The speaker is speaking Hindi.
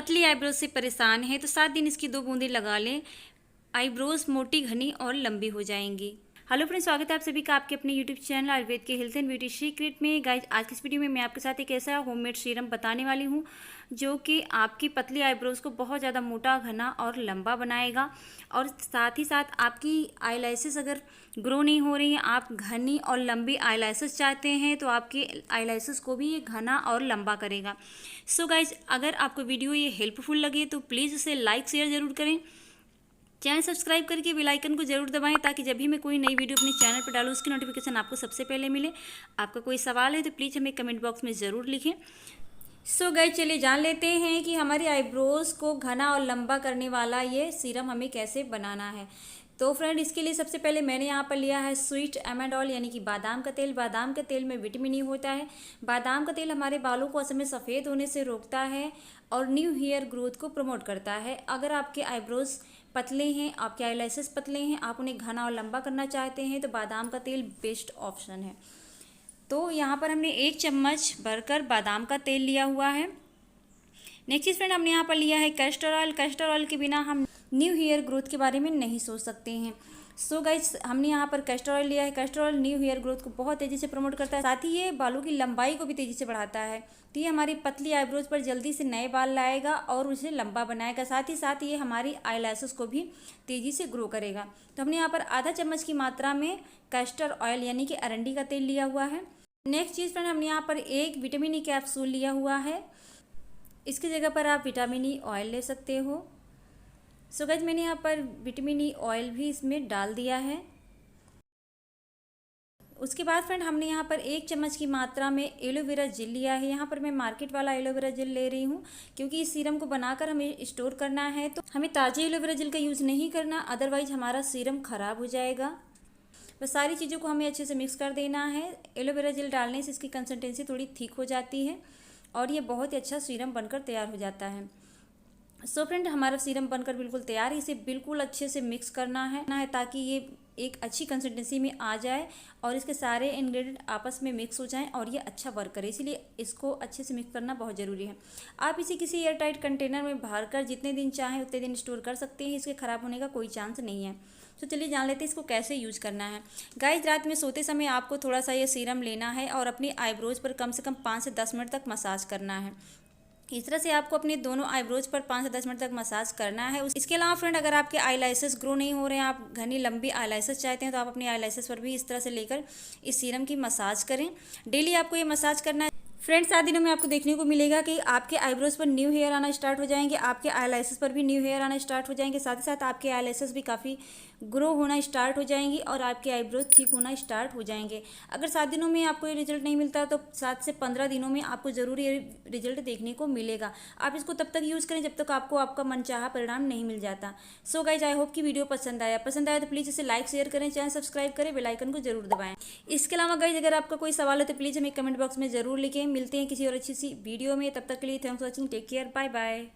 पतली आईब्रोज से परेशान हैं तो 7 दिन इसकी 2 बूंदें लगा लें। आईब्रोज मोटी, घनी और लंबी हो जाएंगी। हेलो फ्रेंड्स, स्वागत है आप सभी का आपके अपने यूट्यूब चैनल आयुर्वेद के हेल्थ एंड ब्यूटी सीक्रेट में। गाइज, आज की इस वीडियो में मैं आपके साथ एक ऐसा होममेड सीरम बताने वाली हूँ जो कि आपकी पतली आईब्रोज को बहुत ज़्यादा मोटा, घना और लंबा बनाएगा। और साथ ही साथ आपकी आईलैशेस अगर ग्रो नहीं हो रही हैं, आप घनी और लंबी आईलैशेस चाहते हैं तो आपकी आईलैशेस को भी ये घना और लंबा करेगा। सो गाइज, अगर आपको वीडियो ये हेल्पफुल लगे तो प्लीज़ इसे लाइक शेयर ज़रूर करें। चैनल सब्सक्राइब करके बेल आइकन को जरूर दबाएं ताकि जब भी मैं कोई नई वीडियो अपने चैनल पर डालूँ उसकी नोटिफिकेशन आपको सबसे पहले मिले। आपका कोई सवाल है तो प्लीज़ हमें कमेंट बॉक्स में ज़रूर लिखें। सो गाइस, चलिए जान लेते हैं कि हमारी आईब्रोज को घना और लंबा करने वाला ये सीरम हमें कैसे बनाना है। तो फ्रेंड, इसके लिए सबसे पहले मैंने यहाँ पर लिया है स्वीट आलमंड ऑयल यानी कि बादाम का तेल। बादाम के तेल में विटामिन ई होता है। बादाम का तेल हमारे बालों को असल में सफ़ेद होने से रोकता है और न्यू हेयर ग्रोथ को प्रमोट करता है। अगर आपके आईब्रोज पतले हैं, आपके आईलैशेस पतले हैं, आप उन्हें घना और लंबा करना चाहते हैं तो बादाम का तेल बेस्ट ऑप्शन है। तो यहाँ पर हमने 1 चम्मच भरकर बादाम का तेल लिया हुआ है। नेक्स्ट चीज़ फ्रेंड, हमने यहाँ पर लिया है कैस्टर ऑयल। कैस्टर ऑयल के बिना हम न्यू हेयर ग्रोथ के बारे में नहीं सोच सकते हैं। सो गाइस, हमने यहाँ पर कैस्टर ऑयल लिया है। Castor oil new hair growth को बहुत तेज़ी से प्रमोट करता है, साथ ही ये बालों की लंबाई को भी तेज़ी से बढ़ाता है। तो ये हमारी पतली आईब्रोज पर जल्दी से नए बाल लाएगा और उसे लंबा बनाएगा। साथ ही साथ ये हमारी आईलैशेस को भी तेज़ी से ग्रो करेगा। तो हमने यहाँ पर आधा चम्मच की मात्रा में कैस्टर ऑयल यानी कि अरंडी का तेल लिया हुआ है। नेक्स्ट चीज़ फ्रेंड, हमने यहाँ पर 1 विटामिन ई कैप्सूल लिया हुआ है। इसकी जगह पर आप विटामिन ई ऑयल ले सकते हो। सो गाइस, मैंने यहाँ पर विटामिन ई ऑयल भी इसमें डाल दिया है। उसके बाद फ्रेंड, हमने यहाँ पर 1 चम्मच की मात्रा में एलोवेरा जेल लिया है। यहाँ पर मैं मार्केट वाला एलोवेरा जेल ले रही हूँ क्योंकि इस सीरम को बनाकर हमें स्टोर करना है तो हमें ताज़े एलोवेरा जेल का यूज़ नहीं करना, अदरवाइज हमारा सीरम ख़राब हो जाएगा। बस सारी चीज़ों को हमें अच्छे से मिक्स कर देना है। एलोवेरा जेल डालने से इसकी कंसिस्टेंसी थोड़ी थिक हो जाती है और ये बहुत ही अच्छा सीरम बनकर तैयार हो जाता है। सो फ्रेंड, हमारा सीरम बनकर बिल्कुल तैयार है। इसे बिल्कुल अच्छे से मिक्स करना है ताकि ये एक अच्छी कंसिस्टेंसी में आ जाए और इसके सारे इंग्रेडिएंट आपस में मिक्स हो जाएं और ये अच्छा वर्क करे। इसलिए इसको अच्छे से मिक्स करना बहुत ज़रूरी है। आप इसे किसी एयर टाइट कंटेनर में भर कर जितने दिन चाहें उतने दिन स्टोर कर सकते हैं। इसके ख़राब होने का कोई चांस नहीं है। तो चलिए जान लेते हैं इसको कैसे यूज़ करना है। गाइस, रात में सोते समय आपको थोड़ा सा ये सीरम लेना है और अपनी आईब्रोज पर कम से कम 5 से 10 मिनट तक मसाज करना है। इस तरह से आपको अपने दोनों आईब्रोज पर 5 से 10 मिनट तक मसाज करना है। इसके अलावा फ्रेंड, अगर आपके आईलैशेस ग्रो नहीं हो रहे हैं, आप घनी लंबी आईलैशेस चाहते हैं तो आप अपनी आईलैशेस पर भी इस तरह से लेकर इस सीरम की मसाज करें। डेली आपको ये मसाज करना है। फ्रेंड्स, 7 दिनों में आपको देखने को मिलेगा कि आपके आईब्रोज पर न्यू हेयर आना स्टार्ट हो जाएंगे, आपके आईलैशेस पर भी न्यू हेयर आना स्टार्ट हो जाएंगे। साथ ही साथ आपके आईलैशेस भी काफ़ी ग्रो होना स्टार्ट हो जाएंगी और आपके आईब्रोज ठीक होना स्टार्ट हो जाएंगे। अगर 7 दिनों में आपको ये रिजल्ट नहीं मिलता तो 7 से 15 दिनों में आपको ज़रूर ये रिजल्ट देखने को मिलेगा। आप इसको तब तक यूज़ करें जब तक आपको आपका मनचाहा परिणाम नहीं मिल जाता। सो गाइज, आई होप कि वीडियो पसंद आया तो प्लीज़ इसे लाइक शेयर करें, चैनल सब्सक्राइब करें, बेल आइकन को जरूर दबाएं। इसके अलावा गाइज, अगर आपका कोई सवाल है तो प्लीज़ हमें कमेंट बॉक्स में ज़रूर लिखें। मिलते हैं किसी और अच्छी सी वीडियो में, तब तक के लिए thanks for watching, take care, bye bye.